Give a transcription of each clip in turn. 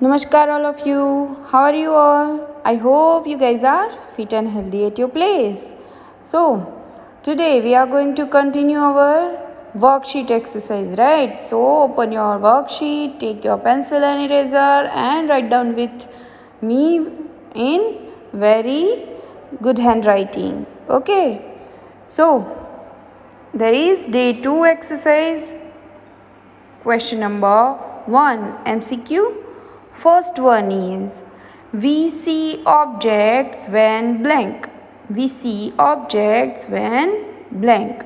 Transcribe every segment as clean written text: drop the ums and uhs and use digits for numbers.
Namaskar, all of you. How are you all? I hope you guys are fit and healthy at your place. So, today we are going to continue our worksheet exercise, right? So, open your worksheet, take your pencil and eraser, and write down with me in very good handwriting. Okay. So, there is day 2 exercise. Question number 1 MCQ. First one is we see objects when blank. We see objects when blank.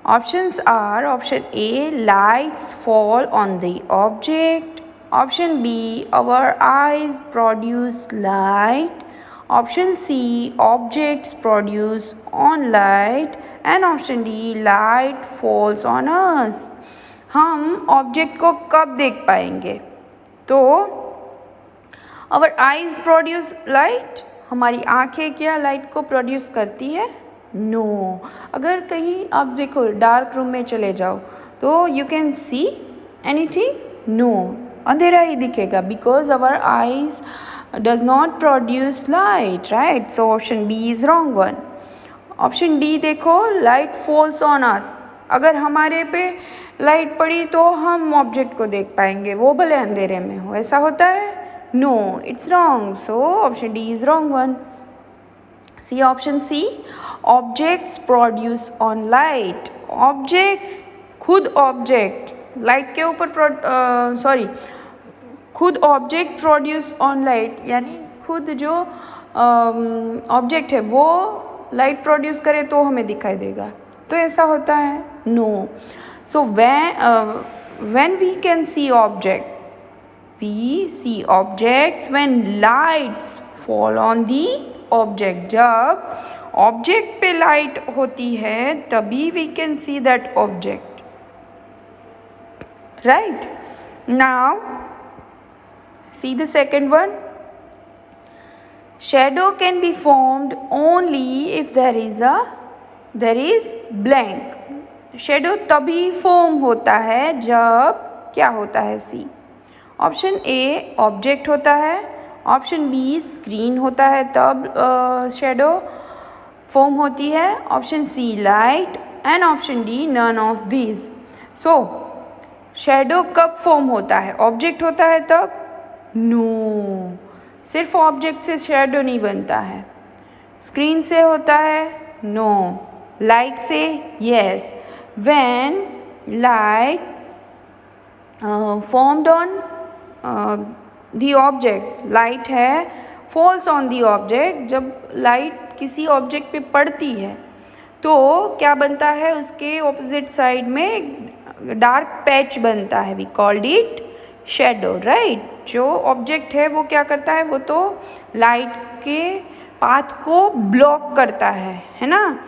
Options are option A, lights fall on the object. Option B, our eyes produce light. Option C, objects produce on light. And option D, light falls on us. हम object को कब देख पाएंगे? तो our eyes produce light, हमारी आंखें क्या light को प्रोड्यूस करती है? नो। अगर कहीं आप देखो डार्क रूम में चले जाओ तो you can see anything? No, अंधेरा ही दिखेगा because our eyes does not produce light, right? So option B is wrong one. Option D देखो, लाइट फॉल्स ऑन अस. अगर हमारे पे लाइट पड़ी तो हम ऑब्जेक्ट को देख पाएंगे, वो भले अंधेरे में हो. ऐसा होता है? No, it's wrong. So option D is wrong one. See option C, objects produce on light. Objects, खुद ऑब्जेक्ट लाइट के ऊपर खुद ऑब्जेक्ट प्रोड्यूस ऑन लाइट, यानी खुद जो ऑब्जेक्ट है वो लाइट प्रोड्यूस करे तो हमें दिखाई देगा. तो ऐसा होता है? No. So when we can see object, we see objects when lights fall on the object. जब ऑब्जेक्ट पे लाइट होती है तभी we can see that object, right? Now see the second one. Shadow can be formed only if there is blank. Shadow तभी form होता है जब क्या होता है? सी. ऑप्शन ए, ऑब्जेक्ट होता है. ऑप्शन बी, स्क्रीन होता है तब शेडो फॉर्म होती है. Option C, light. And option D, none of these. So shadow कब फॉर्म होता है? ऑब्जेक्ट होता है तब? नो, सिर्फ ऑब्जेक्ट से शेडो नहीं बनता है. स्क्रीन से होता है? नो. लाइट से? Yes. When light formed on the object, light है falls on the object, जब लाइट किसी ऑब्जेक्ट पे पड़ती है तो क्या बनता है? उसके ऑपोजिट साइड में डार्क पैच बनता है. We called it shadow, right? जो ऑब्जेक्ट है वो क्या करता है? वो तो लाइट के पाथ को ब्लॉक करता है ना?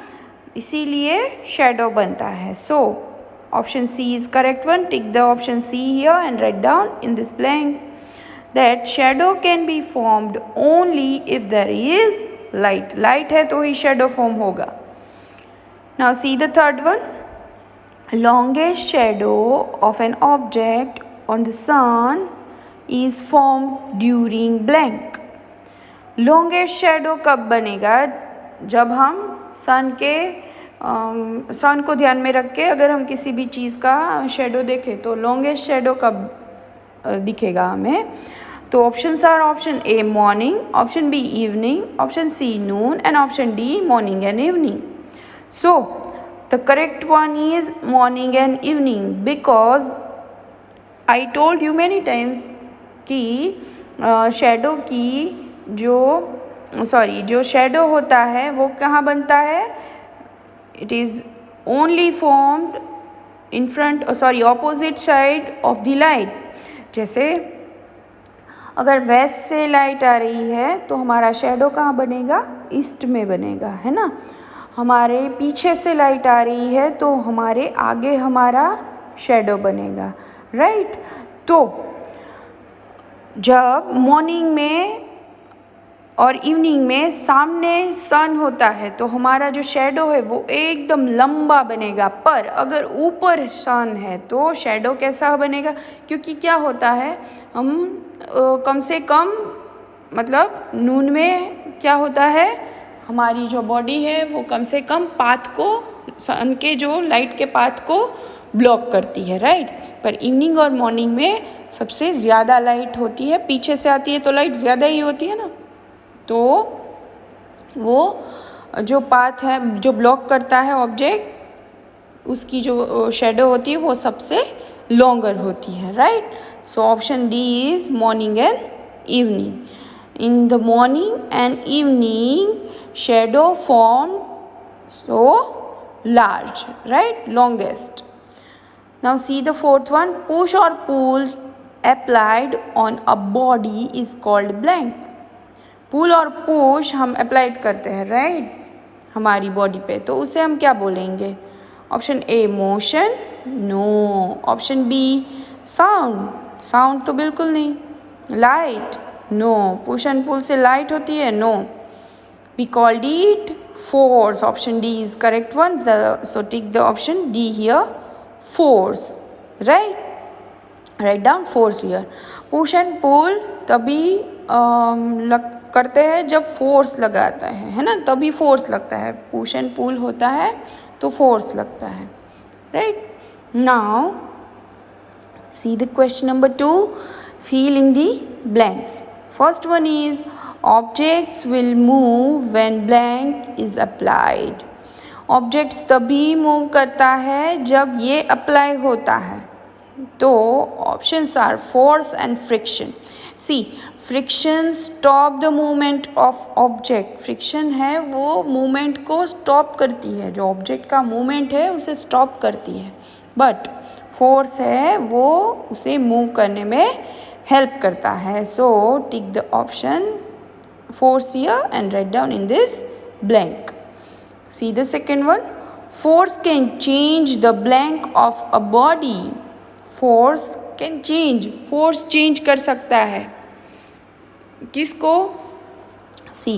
इसीलिए शेडो बनता है. So option C is correct one. Tick the option C here and write down in this blank that shadow can be formed only if there is light. Light है तो ही शेडो फॉर्म होगा. Now see the third one. Longest shadow of an object on the sun is formed during blank. Longest shadow कब बनेगा? जब हम सन को ध्यान में रख के अगर हम किसी भी चीज़ का शेडो देखें तो लॉन्गेस्ट शेडो कब दिखेगा हमें? तो options are option A, morning. Option B, evening. Option C, noon. And option D, morning and evening. So the correct one is morning and evening because I told you many times कि shadow की जो shadow होता है वो कहाँ बनता है? It is only formed in front opposite side of the light. जैसे अगर वेस्ट से लाइट आ रही है तो हमारा शेडो कहाँ बनेगा? ईस्ट में बनेगा, है ना? हमारे पीछे से लाइट आ रही है तो हमारे आगे हमारा शेडो बनेगा, राइट? तो जब मॉर्निंग में और इवनिंग में सामने सन होता है तो हमारा जो शेडो है वो एकदम लंबा बनेगा, पर अगर ऊपर सन है तो शेडो कैसा बनेगा, क्योंकि क्या होता है हम कम से कम मतलब नून में क्या होता है हमारी जो बॉडी है वो कम से कम पाथ को, सन के जो लाइट के पाथ को ब्लॉक करती है, राइट। पर इवनिंग और मॉर्निंग में सबसे ज़्यादा लाइट होती है, पीछे से आती है तो लाइट ज़्यादा ही होती है ना, तो वो जो पाथ है जो ब्लॉक करता है ऑब्जेक्ट, उसकी जो शेडो होती है वो सबसे लॉन्गर होती है, right. So option D is morning and evening. In the morning and evening shadow form so large, right, longest. Now see the fourth one, push or pull applied on a body is called blank. पुल और push हम applied करते हैं, right, हमारी body पे, तो उसे हम क्या बोलेंगे? Option A motion, no. Option B sound, sound तो बिल्कुल नहीं। Light, no. Push and pull से लाइट होती है, no. We called it force. Option D is correct one. So take the option D here, force. Right? Write down force here. Push and pull तभी करते हैं जब force लगाता है ना, तभी फोर्स लगता है। पुश एंड पुल होता है तो फोर्स लगता है, right. Now see the question number 2. Fill in the blanks. First one is objects will move when blank is applied. Objects तभी मूव करता है जब ये अप्लाई होता है, तो options are force and friction. See friction stop the movement of object. Friction है वो मूवमेंट को स्टॉप करती है, जो ऑब्जेक्ट का मूवमेंट है उसे स्टॉप करती है, बट फोर्स है वो उसे मूव करने में हेल्प करता है। So tick the option force here and write down in this blank. See the second one, force can change the blank of a body. Force can change, force change कर सकता है किसको? See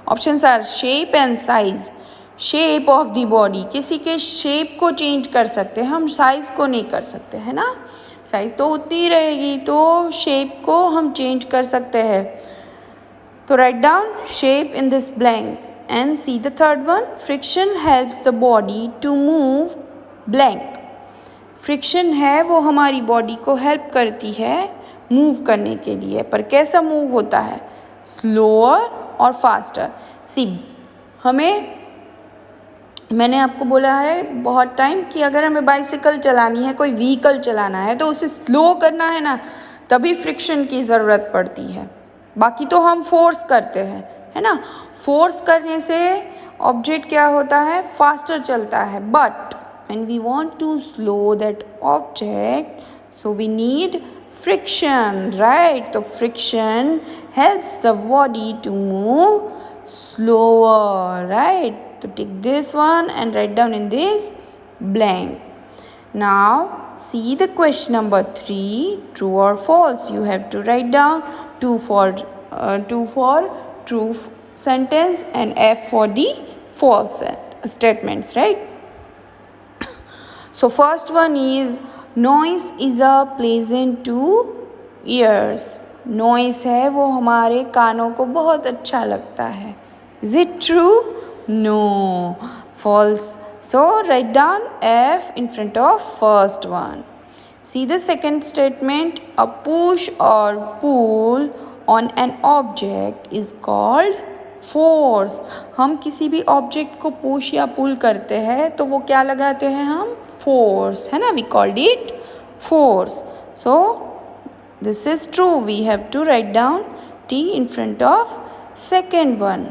options are shape and size. Shape of the body, किसी के shape को change कर सकते हैं हम, साइज को नहीं कर सकते, है ना। साइज तो उतनी ही रहेगी, तो शेप को हम चेंज कर सकते हैं। तो write down shape in this blank and see the third one, friction helps the body to move blank. Friction है वो हमारी बॉडी को हेल्प करती है मूव करने के लिए, पर कैसा मूव होता है? स्लोअर और फास्टर। सी मैंने आपको बोला है बहुत टाइम कि अगर हमें बाइसिकल चलानी है, कोई व्हीकल चलाना है, तो उसे स्लो करना है ना, तभी फ्रिक्शन की ज़रूरत पड़ती है। बाकी तो हम फोर्स करते हैं, है ना। फोर्स करने से ऑब्जेक्ट क्या होता है? फास्टर चलता है, but when we want to slow that object, so we need friction, right. तो friction helps the body to move slower, right? So take this one and write down in this blank. Now see the question number 3, true or false. You have to write down two for true sentence and F for the false statements, right? So first one is noise is a pleasant to ears. Noise है वो हमारे कानों को बहुत अच्छा लगता है। Is it true? No, false. So write down F in front of first one. See the second statement, a push or pull on an object is called force. हम किसी भी ऑब्जेक्ट को पुश या पुल करते हैं तो वो क्या लगाते हैं हम? फोर्स, है ना। We called it force. So this is true. We have to write down T in front of second one.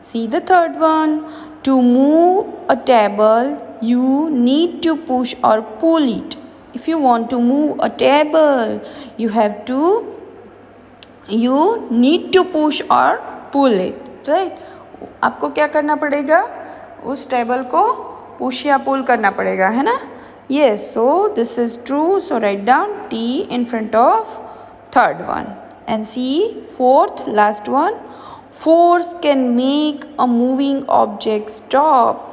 See the third one. To move a table, you need to push or pull it. If you want to move a table, you need to push or pull it, right? आपको क्या करना पड़ेगा? उस table को push या पुल करना पड़ेगा, है ना। Yes, so this is true. So write down T in front of third one. And see fourth, last one. Force can make a moving object stop.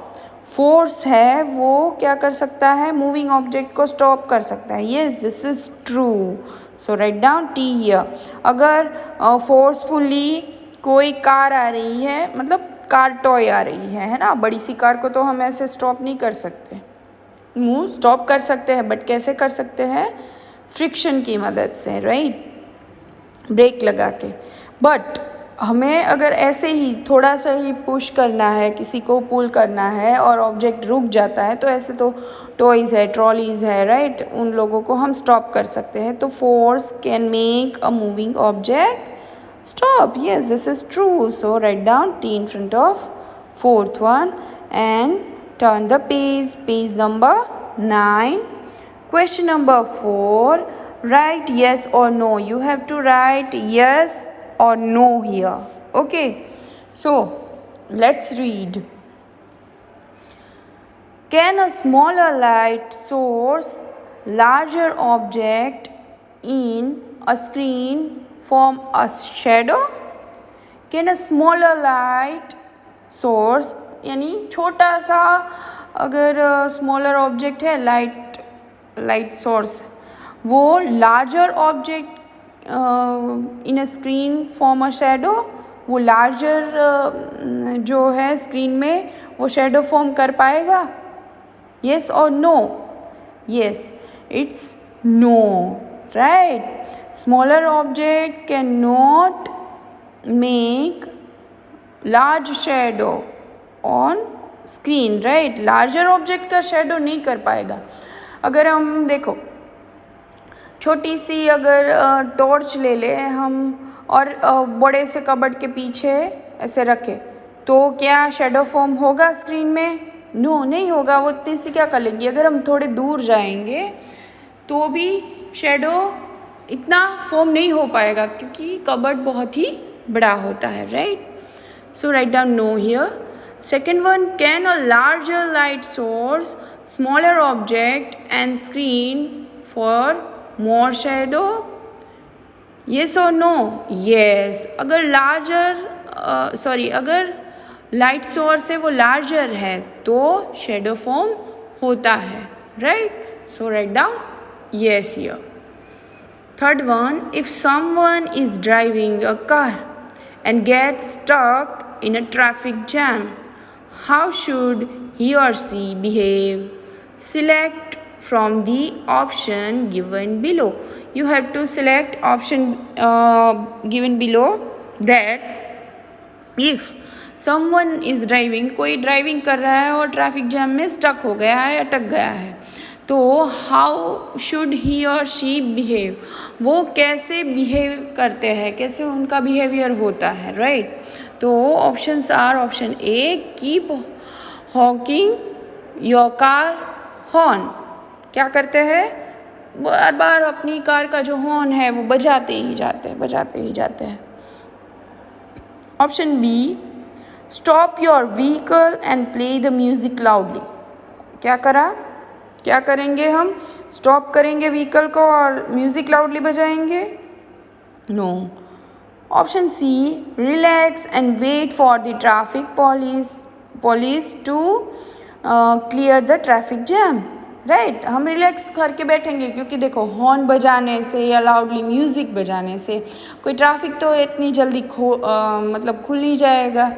Force है वो क्या कर सकता है, मूविंग ऑब्जेक्ट को स्टॉप कर सकता है। Yes, this is true. So write down T here. अगर फोर्सफुली कोई कार आ रही है, मतलब कार टॉय आ रही है ना, बड़ी सी कार को तो हम ऐसे स्टॉप नहीं कर सकते, मूव स्टॉप कर सकते हैं, बट कैसे कर सकते हैं, फ्रिक्शन की मदद से, राइट, ब्रेक लगा के। बट हमें अगर ऐसे ही थोड़ा सा ही पुश करना है, किसी को पुल करना है और ऑब्जेक्ट रुक जाता है, तो ऐसे तो टॉयज़ है, ट्रॉलीज़ है, राइट, उन लोगों को हम स्टॉप कर सकते हैं। तो force can make a moving object stop. Yes, this is true. So write down T in front of fourth one and turn the page, page number 9. Question number 4. Write yes or no. You have to write yes or no here. Okay. So, let's read. Can a smaller light source, larger object in a screen form a shadow? Can a smaller light source, यानी छोटा सा अगर smaller object है, light source, वो larger object in a screen form a shadow, वो larger जो है screen में वो शेडो फॉर्म कर पाएगा? येस और no? Yes, it's no, right. Smaller object can not make large shadow on screen, right. Larger object का शेडो नहीं कर पाएगा। अगर हम देखो छोटी सी अगर टॉर्च ले ले हम और बड़े से कबर्ड के पीछे ऐसे रखे, तो क्या शेडो फॉर्म होगा स्क्रीन में? नो, नहीं होगा। वो इतनी सी क्या कर लेंगी। अगर हम थोड़े दूर जाएंगे तो भी शेडो इतना फॉर्म नहीं हो पाएगा, क्योंकि कबर्ड बहुत ही बड़ा होता है, right. So write down no here. Second one, can a larger light source, smaller object and screen for more shadow? Yes or no? Yes. अगर अगर लाइट सोर्स है वो लार्जर है तो शेडो फॉर्म होता है, right. So write down yes here. Third one, if someone is driving a car and gets stuck in a traffic jam, how should he or she behave? Select from the option given below. You have to select option given below that if someone is driving, कोई driving कर रहा है और traffic jam में stuck हो गया है, अटक गया है, तो हाउ शुड ही और शी बिहेव, वो कैसे बिहेव करते हैं, कैसे उनका बिहेवियर होता है, राइट। तो options are option A, keep honking your car horn. क्या करते हैं, बार बार अपनी कार का जो हॉर्न है वो बजाते ही जाते हैं। Option B, stop your vehicle and play the music loudly. क्या करेंगे हम, स्टॉप करेंगे व्हीकल को और म्यूजिक लाउडली बजाएंगे? No. Option C, relax and wait for the traffic police to clear the traffic jam, right. हम रिलैक्स करके बैठेंगे, क्योंकि देखो हॉर्न बजाने से या लाउडली म्यूज़िक बजाने से कोई ट्रैफिक तो इतनी जल्दी खुल नहीं जाएगा।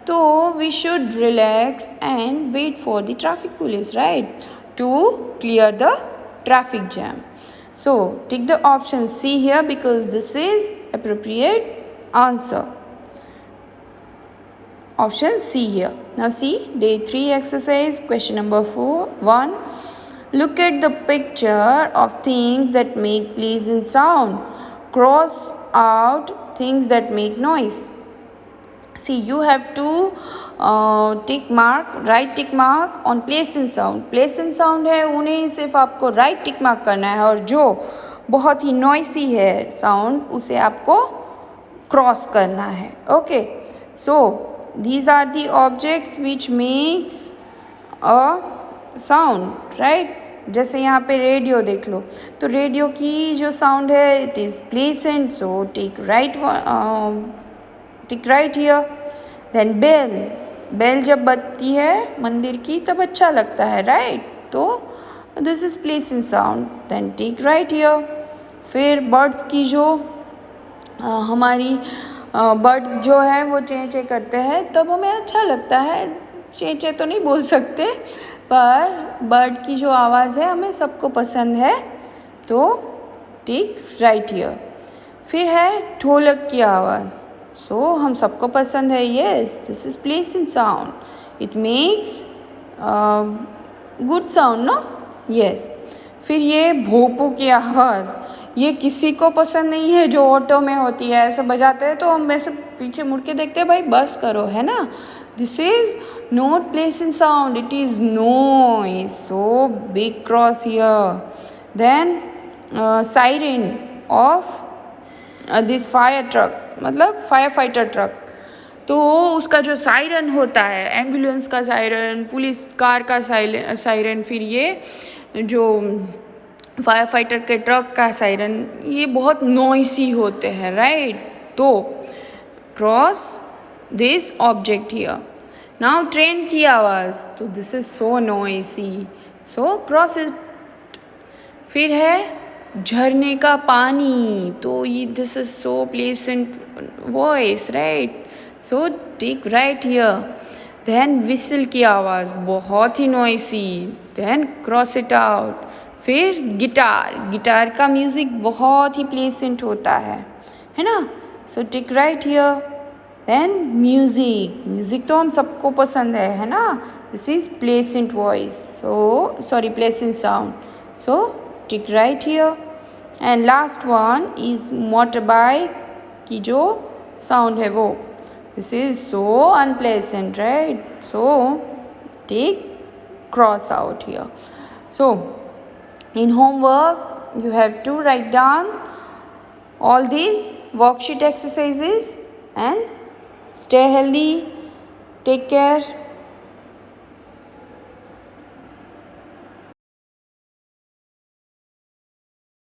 तो we should relax and wait for the traffic police, right, to clear the traffic jam. So take the option C here because this is appropriate answer. Option C here. Now see day 3 exercise question number 1. Look at the picture of things that make pleasant sound. Cross out things that make noise. See, you have to write tick mark on pleasant sound. Pleasant sound है उन्हें सिर्फ आपको right tick mark करना है, और जो बहुत ही noisy है sound उसे आपको cross करना है. Okay, so these are the objects which makes a sound, right? जैसे यहाँ पे रेडियो देख लो, तो रेडियो की जो साउंड है it is pleasant, so tick right here. Then bell जब बजती है मंदिर की तब अच्छा लगता है, राइट? तो this is pleasant sound. Then tick right here. फिर बर्ड्स की जो हमारी बर्ड जो है वो चें चें करते हैं तब हमें अच्छा लगता है. चें चें तो नहीं बोल सकते, पर बर्ड की जो आवाज़ है हमें सबको पसंद है, तो टिक राइट हियर. फिर है ढोलक की आवाज़. सो हम सबको पसंद है. Yes, this is pleasant sound. It makes good sound, no? Yes. फिर ये भोपू की आवाज़, ये किसी को पसंद नहीं है. जो ऑटो में होती है ऐसे बजाते हैं तो हम वैसे पीछे मुड़ के देखते हैं, भाई बस करो, है ना? This is not pleasant sound, it is noise. So big cross here. Then siren of this fire truck, मतलब फायर फाइटर ट्रक. तो उसका जो सायरन होता है, एम्बुलेंस का सायरन, पुलिस कार का सायरन, फिर ये जो फायर फाइटर के ट्रक का सायरन, ये बहुत नॉइसी होते हैं, राइट? तो cross this object here. Now train की आवाज़, तो this is so noisy, so cross it. फिर है झरने का पानी, तो ये this is so pleasant voice, right? So tick right here. Then whistle की आवाज़, बहुत ही noisy, then cross it out. फिर गिटार का म्यूज़िक बहुत ही प्लेसेंट होता है ना? So tick right here. Then music तो हम सबको पसंद है ना? This is pleasant voice, so sorry pleasant sound. So tick right here. And last one is motor bike की जो साउंड है वो. This is so unpleasant, right? So tick cross out here. So in homework you have to write down all these worksheet exercises and stay healthy. Take care.